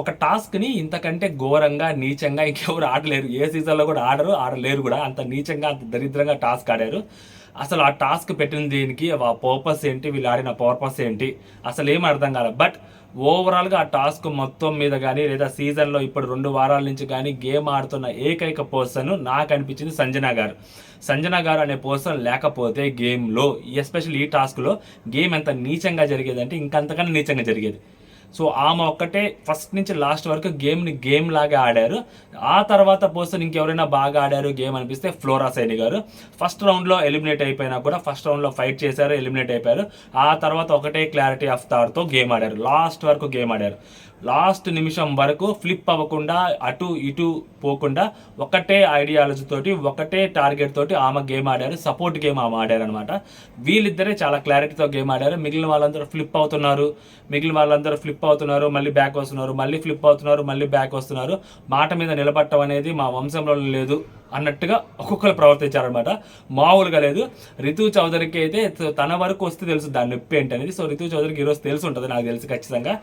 ఒక టాస్క్ని ఇంతకంటే ఘోరంగా నీచంగా ఇంకెవరు ఆడలేరు. ఏ సీజన్లో కూడా ఆడలేరు కూడా. అంత నీచంగా అంత దరిద్రంగా టాస్క్ ఆడారు. అసలు ఆ టాస్క్ పెట్టిన దీనికి ఆ పర్పస్ ఏంటి, వీళ్ళు ఆడిన పర్పస్ ఏంటి, అసలు ఏం అర్థం కాలేదు. బట్ ఓవరాల్గా ఆ టాస్క్ మొత్తం మీద కానీ లేదా సీజన్లో ఇప్పుడు 2 వారాల నుంచి కానీ గేమ్ ఆడుతున్న ఏకైక పర్సన్ నాకు అనిపించింది సంజన గారు. సంజన గారు అనే పర్సన్ లేకపోతే గేమ్లో, ఎస్పెషల్లీ ఈ టాస్క్లో గేమ్ ఎంత నీచంగా జరిగేదంటే ఇంకంతకన్నా నీచంగా జరిగేది. సో ఆమె ఒక్కటే ఫస్ట్ నుంచి లాస్ట్ వరకు గేమ్ని గేమ్ లాగా ఆడారు. ఆ తర్వాత పర్సన్ ఇంకెవరైనా బాగా ఆడారు గేమ్ అనిపిస్తే ఫ్లోరా సైని గారు. ఫస్ట్ రౌండ్లో ఎలిమినేట్ అయిపోయినా కూడా ఫస్ట్ రౌండ్లో ఫైట్ చేశారు, ఎలిమినేట్ అయిపోయారు. ఆ తర్వాత ఒకటే క్లారిటీ ఆఫ్ థాట్తో గేమ్ ఆడారు, లాస్ట్ వరకు గేమ్ ఆడారు. లాస్ట్ నిమిషం వరకు ఫ్లిప్ అవ్వకుండా అటు ఇటు పోకుండా ఒకటే ఐడియాలజీ తోటి ఒకటే టార్గెట్ తోటి ఆమె గేమ్ ఆడారు. సపోర్ట్ గేమ్ ఆమె ఆడారు అనమాట. వీళ్ళిద్దరే చాలా క్లారిటీతో గేమ్ ఆడారు. మిగిలిన వాళ్ళందరూ ఫ్లిప్ అవుతున్నారు, మళ్ళీ బ్యాక్ వస్తున్నారు, మళ్ళీ ఫ్లిప్ అవుతున్నారు, మళ్ళీ బ్యాక్ వస్తున్నారు. మాట మీద నిలబడటం అనేది మా వంశంలో లేదు అన్నట్టుగా ఒక్కొక్కరు ప్రవర్తించారనమాట. మామూలుగా లేదు. రితు చౌదరికి అయితే తన వరకు వస్తే తెలుసు దాని నొప్పి ఏంటనేది. సో రితు చౌదరికి ఈరోజు తెలిసి ఉంటుంది, నాకు తెలిసి ఖచ్చితంగా.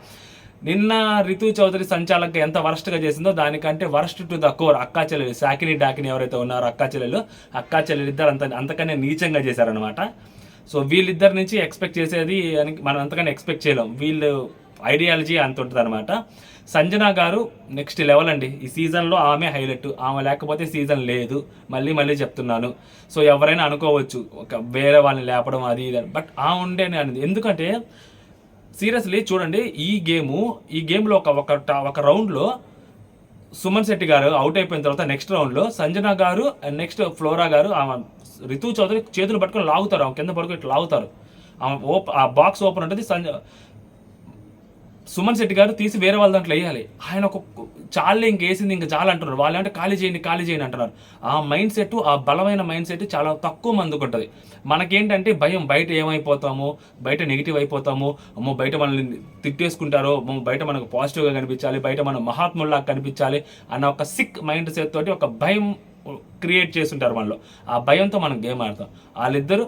నిన్న రితు చౌదరి సంచాలక ఎంత వరస్ట్గా చేసిందో దానికంటే వరస్ట్ టు ద కోర్ అక్కా చెల్లెలు సాకిని డాకిని ఎవరైతే ఉన్నారో అక్కా చెల్లెలు ఇద్దరు అంతకనే నీచంగా చేశారనమాట. సో వీళ్ళిద్దరి నుంచి ఎక్స్పెక్ట్ చేసేది మనం అంతకన్నా ఎక్స్పెక్ట్ చేయలేం. వీళ్ళు ఐడియాలజీ అంత ఉంటుంది అనమాట. సంజన గారు నెక్స్ట్ లెవెల్ అండి. ఈ సీజన్లో ఆమె హైలైట్. ఆమె లేకపోతే సీజన్ లేదు, మళ్ళీ చెప్తున్నాను. సో ఎవరైనా అనుకోవచ్చు ఒక వేరే వాళ్ళని లేపడం అది ఇది, బట్ ఆమె ఉండేనే అనేది. ఎందుకంటే సీరియస్లీ చూడండి, ఈ గేమ్లో ఒక రౌండ్లో సుమన్ శెట్టి గారు అవుట్ అయిపోయిన తర్వాత నెక్స్ట్ రౌండ్లో సంజన గారు అండ్ నెక్స్ట్ ఫ్లోరా గారు ఆమె రితు చౌదరి చేతులు పట్టుకొని లాగుతారు, ఆమె కింద పడుకొని ఇట్లా లాగుతారు. ఆమె ఆ బాక్స్ ఓపెన్ ఉంటుంది. సుమన్ శెట్టి గారు తీసి వేరే వాళ్ళ దాంట్లో వేయాలి. ఆయన ఒక చాలే ఇంకేసింది ఇంకా చాలా అంటున్నారు. వాళ్ళు అంటే ఖాళీ చేయండి అంటున్నారు. ఆ మైండ్ సెట్, ఆ బలమైన మైండ్ సెట్ చాలా తక్కువ మందికి ఉంటుంది. మనకేంటంటే భయం, బయట ఏమైపోతాము, బయట నెగిటివ్ అయిపోతాము, అమ్మో బయట మనల్ని తిట్టేసుకుంటారో, బయట మనకు పాజిటివ్గా కనిపించాలి, బయట మనం మహాత్ముల్లాగా కనిపించాలి అన్న ఒక సిక్ మైండ్ సెట్ తోటి ఒక భయం క్రియేట్ చేస్తుంటారు మనలో. ఆ భయంతో మనం గేమ్ ఆడతాం. వాళ్ళిద్దరూ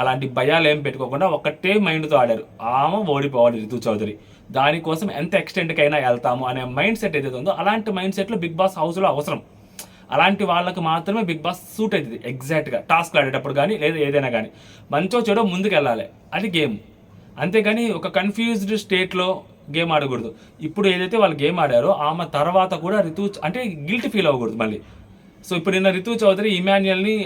అలాంటి భయాలు ఏం పెట్టుకోకుండా ఒకటే మైండ్తో ఆడారు. ఆమె ఓడిపోవాలి రితు చౌదరి. దానికోసం ఎంత ఎక్స్టెంట్కైనా వెళ్తాము అనే మైండ్ సెట్ ఏదైతే ఉందో అలాంటి మైండ్ సెట్లో బిగ్ బాస్ హౌస్లో అవసరం. అలాంటి వాళ్ళకి మాత్రమే బిగ్ బాస్ సూట్ అవుతుంది ఎగ్జాక్ట్గా. టాస్క్ ఆడేటప్పుడు కానీ లేదా ఏదైనా కానీ మంచో చెడో ముందుకు వెళ్ళాలి, అది గేమ్. అంతేగాని ఒక కన్ఫ్యూజ్డ్ స్టేట్లో గేమ్ ఆడకూడదు. ఇప్పుడు ఏదైతే వాళ్ళు గేమ్ ఆడారో ఆమె తర్వాత కూడా రితు అంటే గిల్ట్ ఫీల్ అవ్వకూడదు మళ్ళీ. సో ఇప్పుడు నిన్న రితు చౌదరి ఇమాన్యుయల్ని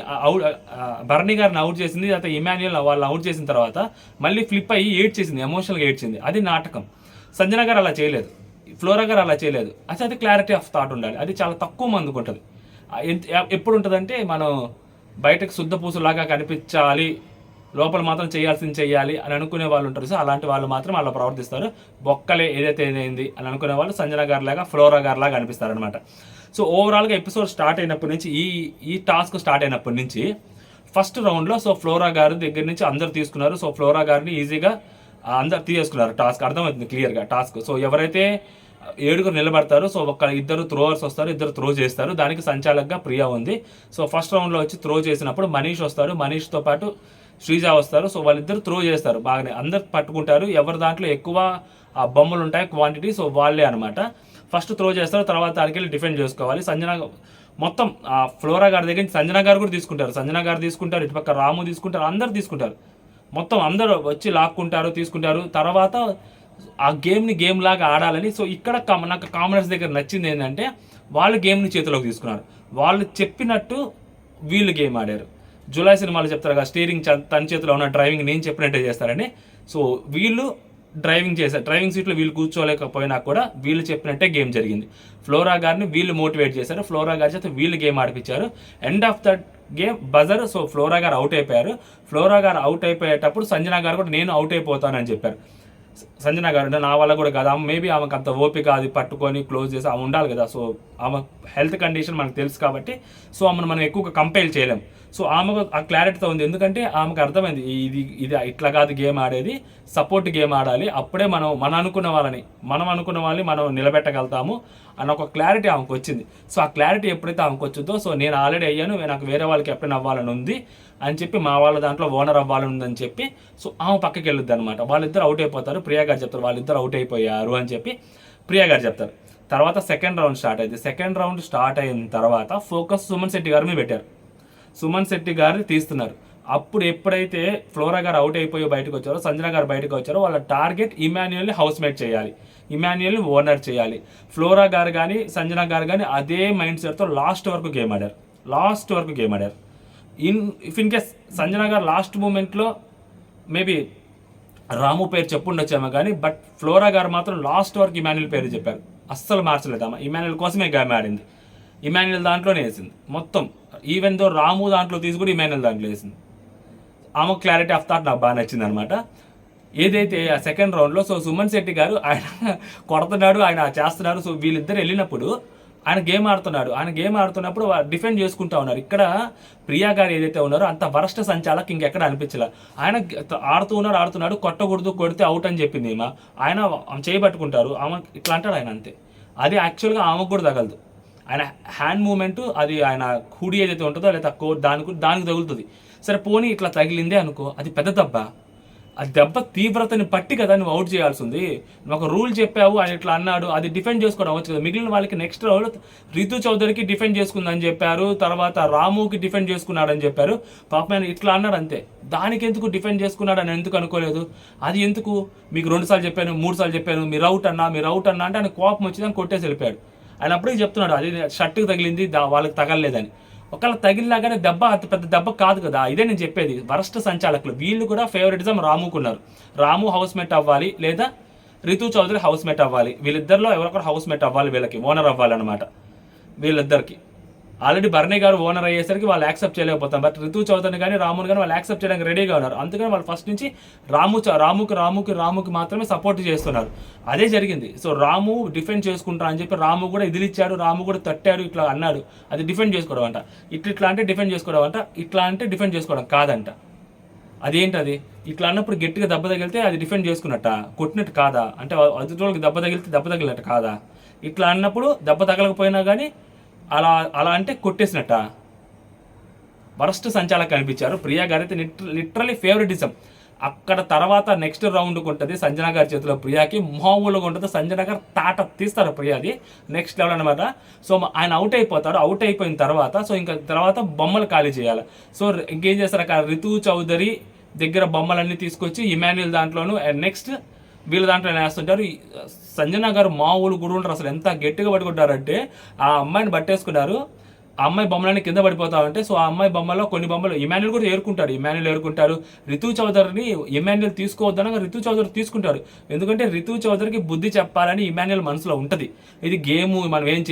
భరణి గారిని అవుట్ చేసింది. తర్వాత ఇమాన్యుయల్ వాళ్ళు అవుట్ చేసిన తర్వాత మళ్ళీ ఫ్లిప్ అయ్యి ఏడ్చేసింది, ఎమోషనల్గా ఏడ్చింది. అది నాటకం. సంజన గారు అలా చేయలేదు, ఫ్లోరా గారు అలా చేయలేదు. అది క్లారిటీ ఆఫ్ థాట్ ఉండాలి. అది చాలా తక్కువ మందికి ఉంటుంది. ఎప్పుడు ఉంటుందంటే మనం బయటకు శుద్ధ పూసులాగా కనిపించాలి, లోపల మాత్రం చేయాల్సింది చేయాలి అని అనుకునే వాళ్ళు ఉంటారు. సో అలాంటి వాళ్ళు మాత్రం అలా ప్రవర్తిస్తారు. బొక్కలే ఏదైతే ఏదైంది అని అనుకునే వాళ్ళు సంజన గారి లాగా ఫ్లోరా గారి లాగా అనిపిస్తారు అనమాట. సో ఓవరాల్గా ఎపిసోడ్ స్టార్ట్ అయినప్పటి నుంచి ఈ టాస్క్ స్టార్ట్ అయినప్పటి నుంచి ఫస్ట్ రౌండ్లో సో ఫ్లోరా గారి దగ్గర నుంచి అందరు తీసుకున్నారు. సో ఫ్లోరా గారిని ఈజీగా అందరు తీసుకున్నారు. టాస్క్ అర్థమవుతుంది క్లియర్గా టాస్క్. సో ఎవరైతే 7 నిలబడతారు, సో ఇద్దరు త్రోవర్స్ వస్తారు, ఇద్దరు త్రో చేస్తారు. దానికి సంచాలకుగా ప్రియా ఉంది. సో ఫస్ట్ రౌండ్లో వచ్చి త్రో చేసినప్పుడు మనీష్ వస్తారు, మనీష్తో పాటు శ్రీజ వస్తారు. సో వాళ్ళిద్దరు త్రో చేస్తారు బాగానే, అందరు పట్టుకుంటారు. ఎవరి దాంట్లో ఎక్కువ ఆ బొమ్మలు ఉంటాయి క్వాంటిటీ, సో వాళ్ళే అనమాట. ఫస్ట్ త్రో చేస్తారు, తర్వాత దానికి వెళ్ళి డిఫెండ్ చేసుకోవాలి. సంజన మొత్తం ఆ ఫ్లోరా గారి దగ్గర నుంచి సంజన గారు కూడా తీసుకుంటారు, ఇటుపక్క రాము తీసుకుంటారు, అందరు తీసుకుంటారు. మొత్తం అందరూ వచ్చి లాక్కుంటారు, తీసుకుంటారు. తర్వాత ఆ గేమ్ని గేమ్ లాగా ఆడాలని. సో ఇక్కడ నాకు కామనర్స్ దగ్గర నచ్చింది ఏంటంటే వాళ్ళు గేమ్ని చేతిలోకి తీసుకున్నారు. వాళ్ళు చెప్పినట్టు వీళ్ళు గేమ్ ఆడారు. జులై సినిమాలో చెప్తారు కదా, స్టీరింగ్ తన చేతిలో ఉన్న డ్రైవింగ్ నేను చెప్పినట్టే చేస్తారని. సో వీళ్ళు డ్రైవింగ్ చేశారు. డ్రైవింగ్ సీట్లో వీళ్ళు కూర్చోలేకపోయినా కూడా వీళ్ళు చెప్పినట్టే గేమ్ జరిగింది. ఫ్లోరా గారిని వీళ్ళు మోటివేట్ చేశారు, ఫ్లోరా గారి చేత వీళ్ళు గేమ్ ఆడిపించారు. End of the game buzzer. So Flora గారు అవుట్ అయిపోయారు. ఫ్లోరా గారు అవుట్ అయిపోయేటప్పుడు సంజన గారు కూడా నేను అవుట్ అయిపోతానని చెప్పారు. సంజన గారు నా వల్ల కూడా కాదు, మేబీ ఆమెకు అంత ఓపిక అది పట్టుకొని క్లోజ్ చేసి ఆమె ఉండాలి కదా. సో ఆమె హెల్త్ కండిషన్ మనకు తెలుసు కాబట్టి సో ఆమెను మనం ఎక్కువగా కంపేర్ చేయలేం. సో ఆమెకు ఆ క్లారిటీతో ఉంది, ఎందుకంటే ఆమెకు అర్థమైంది ఇది ఇట్లా కాదు గేమ్ ఆడేది, సపోర్ట్ గేమ్ ఆడాలి. అప్పుడే మనం అనుకున్న వాళ్ళని మనం నిలబెట్టగలుగుతాము అన్న ఒక క్లారిటీ ఆమెకు వచ్చింది. సో ఆ క్లారిటీ ఎప్పుడైతే ఆమెకు వచ్చిందో, సో నేను ఆల్రెడీ అయ్యాను, నాకు వేరే వాళ్ళకి కెప్టెన్ అవ్వాలని ఉంది అని చెప్పి, మా వాళ్ళ దాంట్లో ఓనర్ అవ్వాలని ఉందని చెప్పి, సో ఆమె పక్కకి వెళ్ళొద్దు అనమాట. వాళ్ళిద్దరు అవుట్ అయిపోతారు. ప్రియా గారు చెప్తారు వాళ్ళిద్దరు అవుట్ అయిపోయారు అని చెప్పి ప్రియా గారు చెప్తారు. తర్వాత సెకండ్ రౌండ్ స్టార్ట్ అయింది. సెకండ్ రౌండ్ స్టార్ట్ అయిన తర్వాత ఫోకస్ సుమన్ శెట్టి గారి మీద పెట్టారు. సుమన్ శెట్టి గారిని తీస్తున్నారు. అప్పుడు ఎప్పుడైతే ఫ్లోరా గారు అవుట్ అయిపోయి బయటకు వచ్చారో, సంజన గారు బయటకు వచ్చారో, వాళ్ళ టార్గెట్ ఇమాన్యుయల్ని హౌస్ మేట్ చేయాలి, ఇమాన్యుయల్ని ఓనర్ చేయాలి. ఫ్లోరా గారు కానీ సంజన గారు కానీ అదే మైండ్ సెట్తో లాస్ట్ వరకు గేమ్ ఆడారు. ఇఫ్ ఇన్ కేస్ సంజన గారు లాస్ట్ మూమెంట్లో మేబీ రాము పేరు చెప్పుండొచ్చామో కానీ, బట్ ఫ్లోరా గారు మాత్రం లాస్ట్ వరకు ఇమాన్యుయల్ పేరు చెప్పారు. అస్సలు మార్చలేదు ఆమె. ఇమాన్యుయల్ కోసమే గేమ్ ఆడింది. ఇమాన్యుయల్ దాంట్లోనే వేసింది మొత్తం. ఈవెన్ దో రాము దాంట్లో తీసి కూడా ఇమాన్యుయల్ దాంట్లో వేసింది. ఆమె క్లారిటీ ఆఫ్ థాట్ నాకు బాగా నచ్చింది అనమాట. ఏదైతే ఆ సెకండ్ రౌండ్లో సో సుమన్ శెట్టి గారు ఆయన కొడుతున్నాడు, ఆయన చేస్తున్నారు. సో వీళ్ళిద్దరు వెళ్ళినప్పుడు ఆయన గేమ్ ఆడుతున్నప్పుడు డిఫెండ్ చేసుకుంటా ఉన్నారు. ఇక్కడ ప్రియా గారు ఏదైతే ఉన్నారో అంత వరస్ట్ సంచాలక్ ఇంకెక్కడ అనిపించలే. ఆయన ఆడుతున్నాడు కొట్టకూడదు, కొడితే అవుట్ అని చెప్పింది ఆయన చేయబట్టుకుంటారు, ఆమె ఇట్లా అంటాడు ఆయన అంతే. అది యాక్చువల్గా ఆమెకు కూడా తగలదు. ఆయన హ్యాండ్ మూమెంట్ అది ఆయన హుడీ ఏదైతే ఉంటుందో లేదా దానికి తగులుతుంది. సరే పోనీ ఇట్లా తగిలిందే అనుకో, అది పెద్ద దెబ్బ. ఆ దెబ్బ తీవ్రతని పట్టి కదా నువ్వు అవుట్ చేయాల్సి ఉంది. నువ్వు ఒక రూల్ చెప్పావు, ఆయన ఇట్లా అన్నాడు, అది డిఫెండ్ చేసుకోవడం అవచ్చు కదా. మిగిలిన వాళ్ళకి నెక్స్ట్ రౌండ్ రితు చౌదరికి డిఫెండ్ చేసుకుందని చెప్పారు, తర్వాత రాముకి డిఫెండ్ చేసుకున్నాడని చెప్పారు. పాపం ఆయన ఇట్లా అన్నాడు అంతే. దానికి ఎందుకు డిఫెండ్ చేసుకున్నాడు అని ఎందుకు అనుకోలేదు? అది ఎందుకు? మీకు 2 సార్లు చెప్పాను, 3 సార్లు చెప్పాను, మీరు అవుట్ అన్నా అంటే ఆయన కోపం వచ్చి దాన్ని కొట్టేసి వెళ్ళిపోయాడు. ఆయన అప్పటికి చెప్తున్నాడు అది షర్ట్కి తగిలింది, వాళ్ళకి తగలలేదని. ఒకవేళ తగిలినాగానే దెబ్బ అంత పెద్ద దెబ్బ కాదు కదా. ఇదే నేను చెప్పేది. వరస్ట్ సంచాలకులు వీళ్ళు కూడా ఫేవరెటిజం రాముకున్నారు. రాము హౌస్ మేట్ అవ్వాలి లేదా రితు చౌదరి హౌస్ మేట్ అవ్వాలి. వీళ్ళిద్దరిలో ఎవరొకరు హౌస్ మేట్ అవ్వాలి, వీళ్ళకి ఓనర్ అవ్వాలి అనమాట. వీళ్ళిద్దరికి ఆల్రెడీ బర్నీ గారు ఓనర్ అయ్యేసరికి వాళ్ళు యాక్సెప్ట్ చేయలేకపోతాం. బట్ రితు చౌదరిని కానీ రాముని కానీ వాళ్ళు యాక్సెప్ట్ చేయడానికి రెడీగా ఉన్నారు. అందుకని వాళ్ళు ఫస్ట్ నుంచి రాముకి మాత్రమే సపోర్ట్ చేస్తున్నారు. అదే జరిగింది. సో రాము డిఫెండ్ చేసుకుంటా అని చెప్పి రాము కూడా ఇదిలిచ్చాడు, రాము కూడా తట్టాడు, ఇట్లా అన్నాడు. అది డిఫెండ్ చేసుకోవడం అంట. ఇట్లా అంటే డిఫెండ్ చేసుకోవడం అంట, ఇట్లా అంటే డిఫెండ్ చేసుకోవడం కాదంట. అదేంటది? ఇట్లా అన్నప్పుడు గట్టిగా దెబ్బ తగిలితే అది డిఫెండ్ చేసుకున్నట్ట, కొట్టినట్టు కాదా? అంటే అదుటి వాళ్ళకి దెబ్బ తగిలినట్టు కాదా? ఇట్లా అన్నప్పుడు దెబ్బ తగలకపోయినా కానీ అలా అంటే కొట్టేసినట్ట. వరస్ట్ సంచాలక అనిపించారు. ప్రియా గారు అయితే లిటరలీ ఫేవరెటిజం. అక్కడ తర్వాత నెక్స్ట్ రౌండ్కి ఉంటుంది సంజన గారి చేతిలో ప్రియాకి మామూలుగా ఉంటుంది. సంజన గారు తాట తీస్తారు ప్రియాది, నెక్స్ట్ లెవెల్ అనమాట. సో ఆయన అవుట్ అయిపోతాడు. అవుట్ అయిపోయిన తర్వాత సో ఇంకా తర్వాత బొమ్మలు ఖాళీ చేయాలి. సో ఇంకేం చేస్తారు, అక్కడ రితు చౌదరి దగ్గర బొమ్మలన్నీ తీసుకొచ్చి ఇమాన్యుయల్ దాంట్లోను నెక్స్ట్ వీళ్ళ దాంట్లో వేస్తుంటారు. సంజన గారు మామూలు కూడా ఉంటారు. అసలు ఎంత గట్టిగా పట్టుకుంటారంటే ఆ అమ్మాయిని పట్టేసుకున్నారు. ఆ అమ్మాయి బొమ్మలన్నీ కింద పడిపోతా ఉంటే సో ఆ అమ్మాయి బొమ్మలో కొన్ని బొమ్మలు ఇమాన్యుయల్ కూడా ఏరుకుంటారు. రితు చౌదరిని ఇమాన్యుయల్ తీసుకోవద్దనగా రితు చౌదరి తీసుకుంటారు. ఎందుకంటే రితు చౌదరికి బుద్ధి చెప్పాలని ఇమాన్యుయల్ మనసులో ఉంటుంది. ఇది గేమ్ మనం ఏం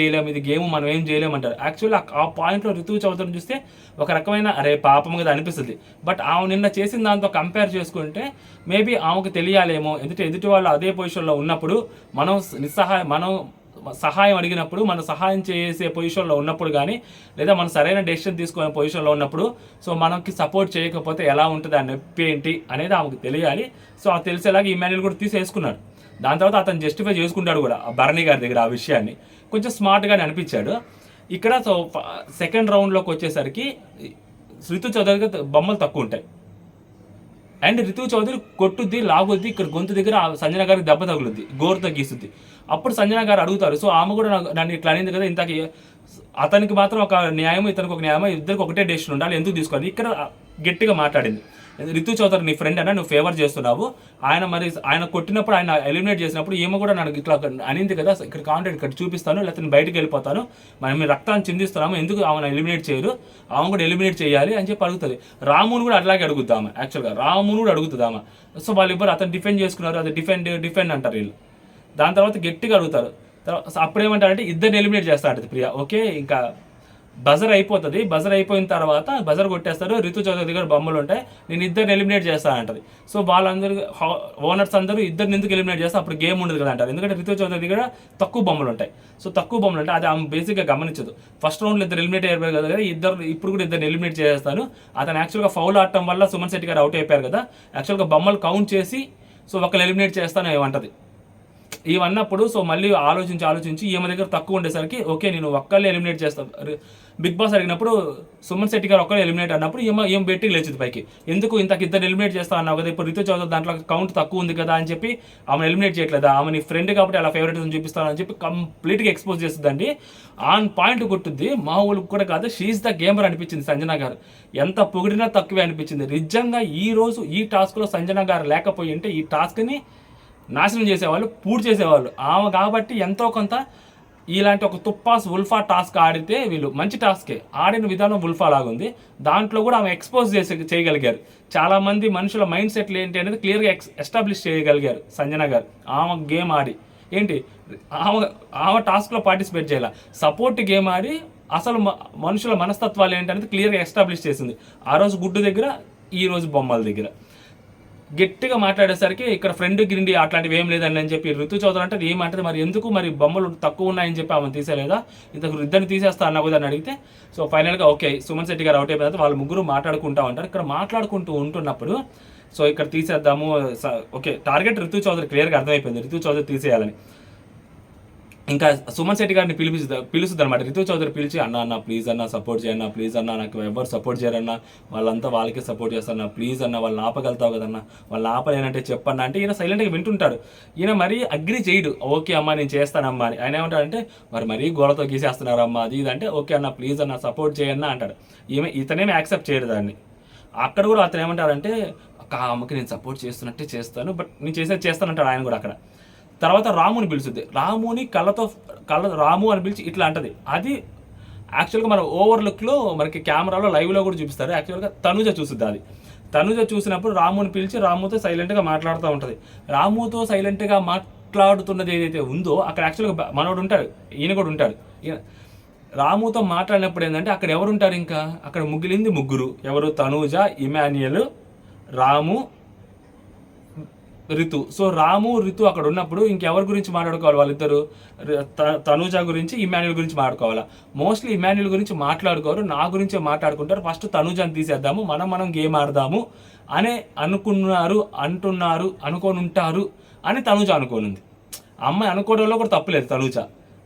చేయలేము అంటారు. యాక్చువల్లీ ఆ పాయింట్లో రితు చౌదరిని చూస్తే ఒక రకమైన అరే పాపం కదా అనిపిస్తుంది. బట్ ఆమె నిన్న చేసిన దాంతో కంపేర్ చేసుకుంటే మేబీ ఆమెకు తెలియాలేమో. ఎందుకంటే ఎదుటి వాళ్ళు అదే పొజిషన్లో ఉన్నప్పుడు మనం సహాయం అడిగినప్పుడు, మనం సహాయం చేసే పొజిషన్లో ఉన్నప్పుడు కానీ లేదా మనం సరైన డెసిషన్ తీసుకునే పొజిషన్లో ఉన్నప్పుడు సో మనకి సపోర్ట్ చేయకపోతే ఎలా ఉంటుంది, ఆ నొప్పి ఏంటి అనేది ఆమెకు తెలియాలి. సో ఆ తెలిసేలాగా ఇమాన్యుయల్ కూడా తీసేసుకున్నాడు. దాని తర్వాత అతను జస్టిఫై చేసుకుంటాడు కూడా భరణి గారి దగ్గర. ఆ విషయాన్ని కొంచెం స్మార్ట్గానే అనిపించాడు. ఇక్కడ సో సెకండ్ రౌండ్లోకి వచ్చేసరికి రితు చౌదరికి బొమ్మలు తక్కువ ఉంటాయి అండ్ రితు చౌదరి కొట్టుద్ది, లాగుద్ది. ఇక్కడ గొంతు దగ్గర సంజన గారికి దెబ్బ తగులుద్ది, గోరు తగ్గిస్తుంది. అప్పుడు సంజన గారు అడుగుతారు, సో ఆమె కూడా నన్ను ఇట్లా అనింది కదా, ఇంతకి అతనికి మాత్రం ఒక న్యాయం, ఇతనికి ఒక న్యాయం, ఇద్దరికి ఒకటే డెసిషన్ ఉండాలి, ఎందుకు తీసుకోవాలి. ఇక్కడ గట్టిగా మాట్లాడింది. రితు చౌదరి నీ ఫ్రెండ్ అన్న, నువ్వు ఫేవర్ చేస్తున్నావు. ఆయన కొట్టినప్పుడు, ఆయన ఎలిమినేట్ చేసినప్పుడు ఈమె కూడా నాకు ఇట్లా అనింది కదా, ఇక్కడ కాంటాక్ట్ ఇక్కడ చూపిస్తాను, లేకపోతే నేను బయటకు వెళ్ళిపోతాను, మనం మీ రక్తాన్ని చిందిస్తున్నాము, ఎందుకు ఆమెను ఎలిమినేట్ చేయరు, ఆమె కూడా ఎలిమినేట్ చేయాలి అని చెప్పి అడుగుతుంది. రాముని కూడా అట్లాగే అడుగుద్ది ఆమె. యాక్చువల్గా రాముని కూడా అడుగుతుంది ఆమె. సో వాళ్ళిద్దరు అతను డిఫెండ్ చేసుకున్నారు, అది డిఫెండ్ అంటారు వీళ్ళు. దాని తర్వాత గట్టిగా అడుగుతారు. అప్పుడేమంటారంటే ఇద్దరిని ఎలిమినేట్ చేస్తా అంటది ప్రియా. ఓకే, ఇంకా బజర్ అయిపోతుంది. బజర్ అయిపోయిన తర్వాత బజర్ కొట్టేస్తారు. రితు చౌదరి దగ్గర బొమ్మలు ఉంటాయి, నేను ఇద్దరిని ఎలిమినేట్ చేస్తాను అంటది. సో వాళ్ళందరూ ఓనర్స్ అందరూ ఇద్దరిని ఎందుకు ఎలిమినేట్ చేస్తే అప్పుడు గేమ్ ఉండదు కదా అంటారు. ఎందుకంటే రితు చౌదరి దగ్గర తక్కువ బొమ్మలు ఉంటాయి. సో తక్కువ బొమ్మలు ఉంటాయి, అది ఆమె బేసిక్గా గమనించదు. ఫస్ట్ రౌండ్లో ఇద్దరు ఎలిమినేట్ అయిపోయారు కదా, ఇప్పుడు కూడా ఇద్దరిని ఎలిమినేట్ చేస్తాను. అతను యాక్చువల్గా ఫౌల్ ఆడటం వల్ల సుమన్ శెట్టి గారు అవుట్ అయిపోయారు కదా, యాక్చువల్గా బొమ్మలు కౌంట్ చేసి సో ఒకళ్ళు ఎలిమినేట్ చేస్తాను ఏమంటది. ఇవన్నప్పుడు సో మళ్ళీ ఆలోచించి ఈమె దగ్గర తక్కువ ఉండేసరికి ఓకే నేను ఒక్కళ్ళే ఎలిమినేట్ చేస్తాను. బిగ్ బాస్ అడిగినప్పుడు సుమన్ శెట్టి గారు ఒక్కరు ఎలిమినేట్ అన్నప్పుడు ఏం బెట్టింగ్ లేచింది పైకి, ఎందుకు ఇంతకు ఇద్దరు ఎలిమినేట్ చేస్తా అన్నావు కదా, ఇప్పుడు రితు చౌదరి దాంట్లో కౌంట్ తక్కువ ఉంది కదా అని చెప్పి ఆమెను ఎలిమినేట్ చేయట్లేదా, ఆమె నీ ఫ్రెండ్ కాబట్టి అలా ఫేవరెట్ చూపిస్తానని చెప్పి కంప్లీట్గా ఎక్స్పోజ్ చేస్తుందండి. ఆన్ పాయింట్ కొట్టుద్ది. మా ఊళ్ళకి కూడా కాదు, షీఈస్ ద గేమర్ అనిపించింది సంజన గారు. ఎంత పొగిడినా తక్కువే అనిపించింది. నిజంగా ఈ రోజు ఈ టాస్క్లో సంజన గారు లేకపోయి ఉంటే ఈ టాస్క్ని నాశనం చేసేవాళ్ళు, పూర్తి చేసేవాళ్ళు. ఆమె కాబట్టి ఎంతో కొంత ఇలాంటి ఒక తుప్పాస్ ఉల్ఫా టాస్క్ ఆడితే వీళ్ళు మంచి టాస్కే ఆడిన విధానం ఉల్ఫా లాగుంది. దాంట్లో కూడా ఆమె ఎక్స్పోజ్ చేయగలిగారు. చాలామంది మనుషుల మైండ్ సెట్లు ఏంటి అనేది క్లియర్గా ఎస్టాబ్లిష్ చేయగలిగారు సంజన గారు. ఆమె గేమ్ ఆడి ఏంటి ఆమె టాస్క్లో పార్టిసిపేట్ చేయాలి, సపోర్ట్ గేమ్ ఆడి అసలు మనుషుల మనస్తత్వాలు ఏంటి అనేది క్లియర్గా ఎస్టాబ్లిష్ చేసింది. ఆ రోజు గుడ్డు దగ్గర, ఈ రోజు బొమ్మల దగ్గర గట్టిగా మాట్లాడేసరికి ఇక్కడ ఫ్రెండ్ గిరిండి అట్లాంటివి ఏం లేదండి అని చెప్పి ఋతు చౌదరి అంటే ఏమంటది, మరి ఎందుకు మరి బొమ్మలు తక్కువ ఉన్నాయని చెప్పి ఆమెను తీసేయలేదా, ఇద్దరిని తీసేస్తా అన్న కదా అని అడిగితే సో ఫైనల్గా ఓకే సుమన్ శెట్టి గారు అవుట్ అయిపోయిన తర్వాత వాళ్ళు ముగ్గురు మాట్లాడుకుంటూ ఉంటారు. ఇక్కడ మాట్లాడుకుంటూ ఉంటున్నప్పుడు సో ఇక్కడ తీసేద్దాము, ఓకే టార్గెట్ ఋతు చౌదరి క్లియర్గా అర్థమైపోయింది, ఋతు చౌదరి తీసేయాలని. ఇంకా సుమన్ శెట్టి గారిని పిలుస్తుంది అనమాట. రితు చౌదరి పిలిచి అన్న ప్లీజ్ అన్న సపోర్ట్ చేయన్నా, ప్లీజ్ అన్న నాకు ఎవరు సపోర్ట్ చేయరన్నా, వాళ్ళంతా వాళ్ళకే సపోర్ట్ చేస్తారన్నా, ప్లీజ్ అన్న వాళ్ళని ఆపగలుగుతావు కదన్నా, వాళ్ళని ఆపలేనంటే చెప్పన్నా అంటే ఈయన సైలెంట్గా వింటుంటాడు. ఈయన మరీ అగ్రి చేయడు, ఓకే అమ్మా నేను చేస్తానమ్మా అని. ఆయన ఏమంటాడంటే మరీ గోడతో గీసేస్తున్నారమ్మా అది ఇది అంటే ఓకే అన్న ప్లీజ్ అన్న సపోర్ట్ చేయన్నా అంటాడు. ఇతనేమి యాక్సెప్ట్ చేయడు దాన్ని. అక్కడ కూడా అతను ఏమంటాడంటే అమ్మకి నేను సపోర్ట్ చేస్తున్నట్టే చేస్తాను, బట్ నేను చేస్తానంటాడు ఆయన కూడా. అక్కడ తర్వాత రాముని పిలుస్తుంది. రాముని రాము అని పిలిచి ఇట్లా అంటది. అది యాక్చువల్గా మన ఓవర్లుక్లో మనకి కెమెరాలో లైవ్లో కూడా చూపిస్తారు. యాక్చువల్గా తనుజ చూస్తుంది. అది తనుజ చూసినప్పుడు రాముని పిలిచి రాముతో సైలెంట్గా మాట్లాడుతూ ఉంటుంది. రాముతో సైలెంట్గా మాట్లాడుతున్నది ఏదైతే ఉందో అక్కడ యాక్చువల్గా మనోడు ఉంటాడు, ఈయన కూడా ఉంటాడు. రాముతో మాట్లాడినప్పుడు ఏంటంటే అక్కడ ఎవరు ఉంటారు, ఇంకా అక్కడ ముగ్గులింది ముగ్గురు. ఎవరు, తనుజ, ఇమాన్యుయల్, రాము, రితు. సో రాము రితు అక్కడ ఉన్నప్పుడు ఇంకెవరి గురించి మాట్లాడుకోవాలి వాళ్ళిద్దరు, తనుజ గురించి ఇమాన్యుల్ గురించి మాట్లాడుకోవాలా. మోస్ట్లీ ఇమాన్యుల్ గురించి మాట్లాడుకోరు, నా గురించే మాట్లాడుకుంటారు. ఫస్ట్ తనుజని తీసేద్దాము, మనం గేమ్ ఆడదాము అనే అనుకోని ఉంటారు అని తనుజ అనుకోనుంది. అమ్మాయి అనుకోవడంలో కూడా తప్పులేదు తనుజ.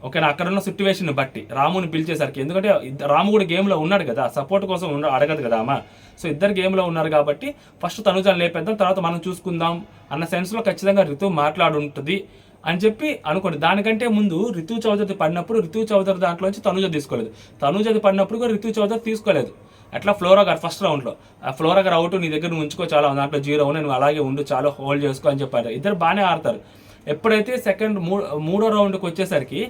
ఓకేనా, అక్కడ ఉన్న సిచ్యువేషన్ బట్టి రాముని పిలిచేసరికి, ఎందుకంటే రాము కూడా గేమ్లో ఉన్నాడు కదా, సపోర్ట్ కోసం అడగదు కదా అమ్మ. సో ఇద్దరు గేమ్లో ఉన్నారు కాబట్టి ఫస్ట్ తనుజాన్ని లేపేద్దాం, తర్వాత మనం చూసుకుందాం అన్న సెన్స్లో ఖచ్చితంగా రితు మాట్లాడుంటుంది అని చెప్పి అనుకోండి. దానికంటే ముందు రితు చౌదరి పడినప్పుడు రితు చౌదరి దాంట్లోంచి తనుజ తీసుకోలేదు, తనుజది పడినప్పుడు కూడా రితు చౌదరి తీసుకోలేదు. అట్లా ఫ్లోరా గారు ఫస్ట్ రౌండ్లో ఫ్లోరా గారు అవుట్, నీ దగ్గర ఉంచుకో చాలా, దాంట్లో 0 నేను అలాగే ఉండు చాలా హోల్డ్ చేసుకో అని చెప్పారు. ఇద్దరు బాగానే ఆడతారు. ఎప్పుడైతే మూడో రౌండ్కి వచ్చేసరికి